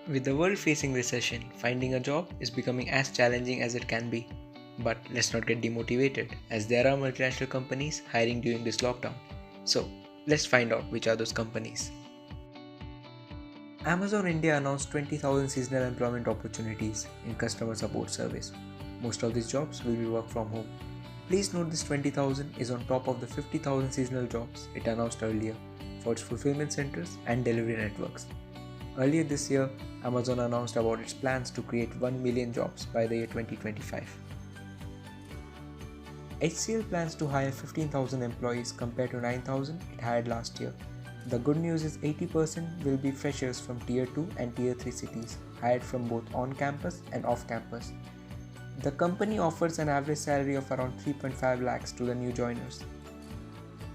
With the world facing recession, finding a job is becoming as challenging as it can be. But let's not get demotivated, as there are multinational companies hiring during this lockdown. So, let's find out which are those companies. Amazon India announced 20,000 seasonal employment opportunities in customer support service. Most of these jobs will be work from home. Please note this 20,000 is on top of the 50,000 seasonal jobs it announced earlier for its fulfillment centers and delivery networks. Earlier this year, Amazon announced about its plans to create 1 million jobs by the year 2025. HCL plans to hire 15,000 employees compared to 9,000 it hired last year. The good news is 80% will be freshers from Tier 2 and Tier 3 cities, hired from both on-campus and off-campus. The company offers an average salary of around 3.5 lakhs to the new joiners.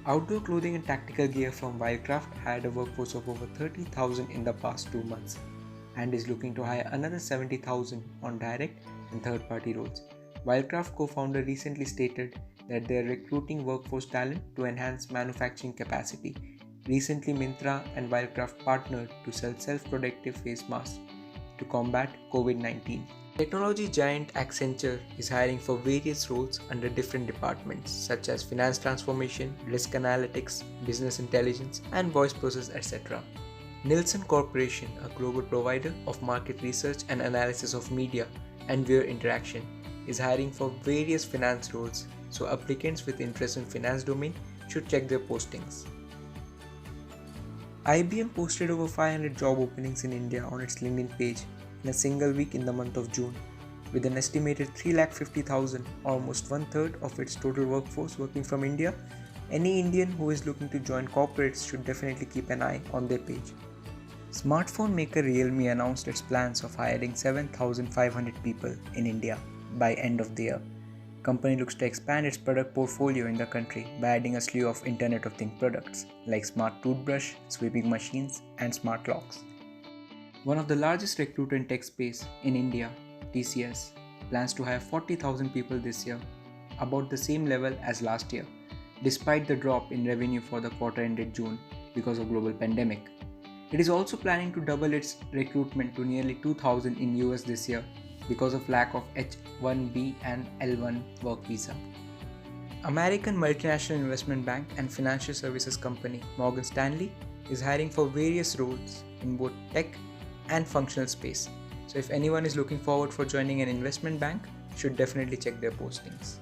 Outdoor clothing and tactical gear from Wildcraft hired a workforce of over 30,000 in the past 2 months and is looking to hire another 70,000 on direct and third-party roles. Wildcraft co-founder recently stated that they are recruiting workforce talent to enhance manufacturing capacity. Recently, Myntra and Wildcraft partnered to sell self-protective face masks to combat COVID-19. Technology giant Accenture is hiring for various roles under different departments such as finance transformation, risk analytics, business intelligence, and voice process, etc. Nielsen Corporation, a global provider of market research and analysis of media and viewer interaction, is hiring for various finance roles, so applicants with interest in finance domain should check their postings. IBM posted over 500 job openings in India on its LinkedIn page in a single week in the month of June, with an estimated 350,000, almost one-third of its total workforce working from India. Any Indian who is looking to join corporates should definitely keep an eye on their page. Smartphone maker Realme announced its plans of hiring 7,500 people in India by end of the year. Company looks to expand its product portfolio in the country by adding a slew of Internet of Things products like smart toothbrush, sweeping machines, and smart locks. One of the largest recruiter in tech space in India, TCS, plans to hire 40,000 people this year, about the same level as last year, despite the drop in revenue for the quarter ended June because of global pandemic. It is also planning to double its recruitment to nearly 2,000 in US this year because of lack of H-1B and L-1 work visa. American multinational investment bank and financial services company Morgan Stanley is hiring for various roles in both tech and functional space. So if anyone is looking forward for joining an investment bank, should definitely check their postings.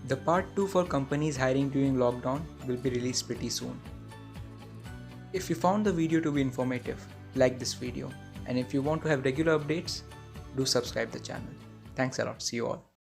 The part 2 for companies hiring during lockdown will be released pretty soon. If you found the video to be informative, like this video, and if you want to have regular updates, do subscribe the channel. Thanks a lot. See you all.